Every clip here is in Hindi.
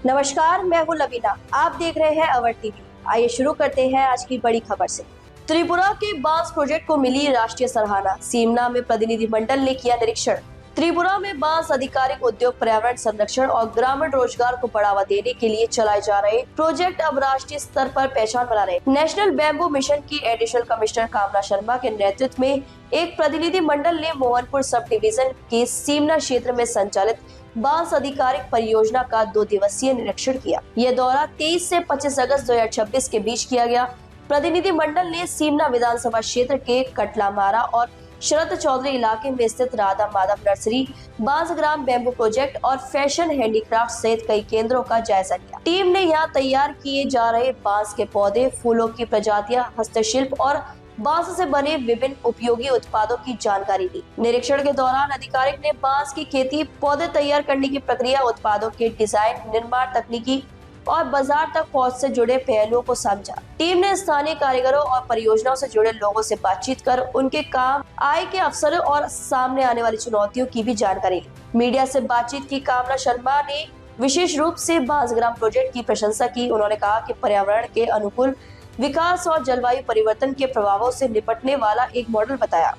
नमस्कार, मैं हूं लवीना। आप देख रहे हैं अवर टीवी। आइए शुरू करते हैं आज की बड़ी खबर से। त्रिपुरा के बांस प्रोजेक्ट को मिली राष्ट्रीय सराहना। सीमना में प्रतिनिधिमंडल ने किया निरीक्षण। त्रिपुरा में बांस आधिकारिक उद्योग, पर्यावरण संरक्षण और ग्रामीण रोजगार को बढ़ावा देने के लिए चलाए जा रहे प्रोजेक्ट अब राष्ट्रीय स्तर पर पहचान बना रहे। नेशनल बैम्बू मिशन की एडिशनल कमिश्नर कामना शर्मा के नेतृत्व में एक प्रतिनिधि मंडल ने मोहनपुर सब डिवीजन के सीमना क्षेत्र में संचालित बांस आधिकारिक परियोजना का 2 दिवसीय निरीक्षण किया। यह दौरा 23 से 25 अगस्त 2026 के बीच किया गया। प्रतिनिधि मंडल ने सीमना विधानसभा क्षेत्र के कटलामारा और शरद चौधरी इलाके में स्थित राधा माधव नर्सरी, बांस ग्राम बैम्बू प्रोजेक्ट और फैशन हैंडीक्राफ्ट सहित कई केंद्रों का जायजा लिया। टीम ने यहाँ तैयार किए जा रहे बांस के पौधे, फूलों की प्रजातियां, हस्तशिल्प और बांस से बने विभिन्न उपयोगी उत्पादों की जानकारी ली। निरीक्षण के दौरान अधिकारी ने बांस की खेती, पौधे तैयार करने की प्रक्रिया, उत्पादों के डिजाइन, निर्माण तकनीकी और बाजार तक पहुंच से जुड़े पहलुओं को समझा। टीम ने स्थानीय कारीगरों और परियोजनाओं से जुड़े लोगों से बातचीत कर उनके काम, आय के अवसरों और सामने आने वाली चुनौतियों की भी जानकारी ली। मीडिया से बातचीत की कामना शर्मा ने विशेष रूप से बांस ग्राम प्रोजेक्ट की प्रशंसा की। उन्होंने कहा कि पर्यावरण के अनुकूल विकास और जलवायु परिवर्तन के प्रभावों से निपटने वाला एक मॉडल बताया।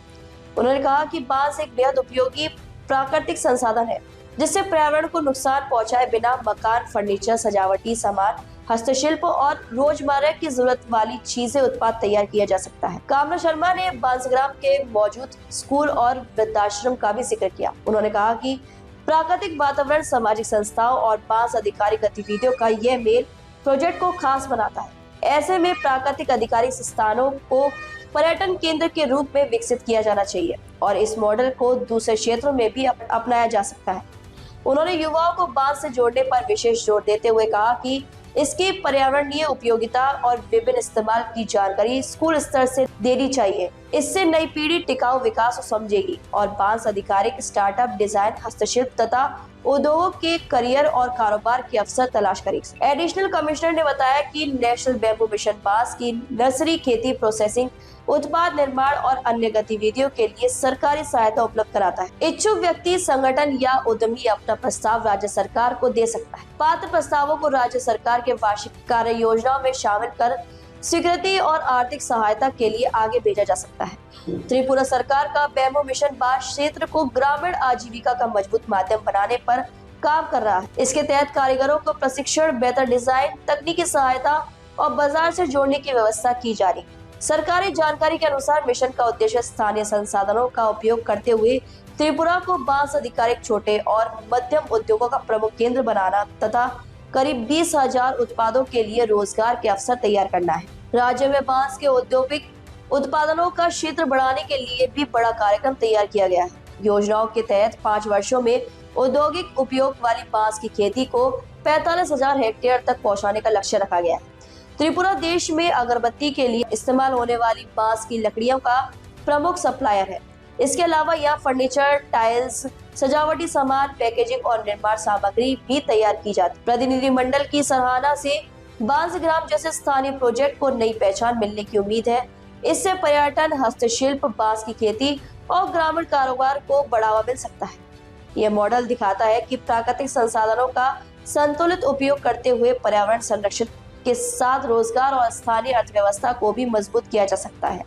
उन्होंने कहा कि बांस एक बेहद उपयोगी प्राकृतिक संसाधन है जिससे पर्यावरण को नुकसान पहुंचाए बिना मकान, फर्नीचर, सजावटी सामान, हस्तशिल्प और रोजमर्रा की जरूरत वाली चीजें उत्पाद तैयार किया जा सकता है। कामना शर्मा ने बांसग्राम के मौजूद स्कूल और वृद्धाश्रम का भी जिक्र किया। उन्होंने कहा कि प्राकृतिक वातावरण, सामाजिक संस्थाओं और बांस आधिकारिक गतिविधियों का यह मेल प्रोजेक्ट को खास बनाता है। ऐसे में प्राकृतिक आधिकारिक स्थानों को पर्यटन केंद्र के रूप में विकसित किया जाना चाहिए और इस मॉडल को दूसरे क्षेत्रों में भी अपनाया जा सकता है। उन्होंने युवाओं को बांस से जोड़ने पर विशेष जोर देते हुए कहा कि इसकी पर्यावरणीय उपयोगिता और विभिन्न इस्तेमाल की जानकारी स्कूल स्तर से देनी चाहिए। इससे नई पीढ़ी टिकाऊ विकास को समझेगी और बांस आधिकारिक स्टार्टअप, डिजाइन, हस्तशिल्प तथा उद्योगों के करियर और कारोबार के अवसर तलाश करेगी। एडिशनल कमिश्नर ने बताया कि नेशनल बैम्बू मिशन बांस की नर्सरी, खेती, प्रोसेसिंग, उत्पाद निर्माण और अन्य गतिविधियों के लिए सरकारी सहायता उपलब्ध कराता है। इच्छुक व्यक्ति, संगठन या उद्यमी अपना प्रस्ताव राज्य सरकार को दे सकता है। पात्र प्रस्तावों को राज्य सरकार के वार्षिक कार्य योजनाओं में शामिल कर स्वीकृति और आर्थिक सहायता के लिए आगे भेजा जा सकता है। त्रिपुरा सरकार का बैम्बू मिशन बांस क्षेत्र को ग्रामीण आजीविका का मजबूत माध्यम बनाने पर काम कर रहा है। इसके तहत कारीगरों को प्रशिक्षण, बेहतर डिजाइन, तकनीकी सहायता और बाजार से जोड़ने की व्यवस्था की जा रही है। सरकारी जानकारी के अनुसार मिशन का उद्देश्य स्थानीय संसाधनों का उपयोग करते हुए त्रिपुरा को बांस आधारित छोटे और मध्यम उद्योगों का प्रमुख केंद्र बनाना तथा करीब 20,000 उत्पादों के लिए रोजगार के अवसर तैयार करना है। राज्य में बांस के औद्योगिक उत्पादनों का क्षेत्र बढ़ाने के लिए भी बड़ा कार्यक्रम तैयार किया गया है। योजनाओं के तहत 5 वर्षों में औद्योगिक उपयोग वाली बांस की खेती को 45,000 हेक्टेयर तक पहुंचाने का लक्ष्य रखा गया है। त्रिपुरा देश में अगरबत्ती के लिए इस्तेमाल होने वाली बांस की लकड़ियों का प्रमुख सप्लायर है। इसके अलावा यहाँ फर्नीचर, टाइल्स, सजावटी सामान, पैकेजिंग और निर्माण सामग्री भी तैयार की जाती है। प्रतिनिधि मंडल की सराहना से बांस ग्राम जैसे स्थानीय प्रोजेक्ट को नई पहचान मिलने की उम्मीद है। इससे पर्यटन, हस्तशिल्प, बांस की खेती और ग्रामीण कारोबार को बढ़ावा मिल सकता है। यह मॉडल दिखाता है कि प्राकृतिक संसाधनों का संतुलित उपयोग करते हुए पर्यावरण संरक्षण के साथ रोजगार और स्थानीय अर्थव्यवस्था को भी मजबूत किया जा सकता है।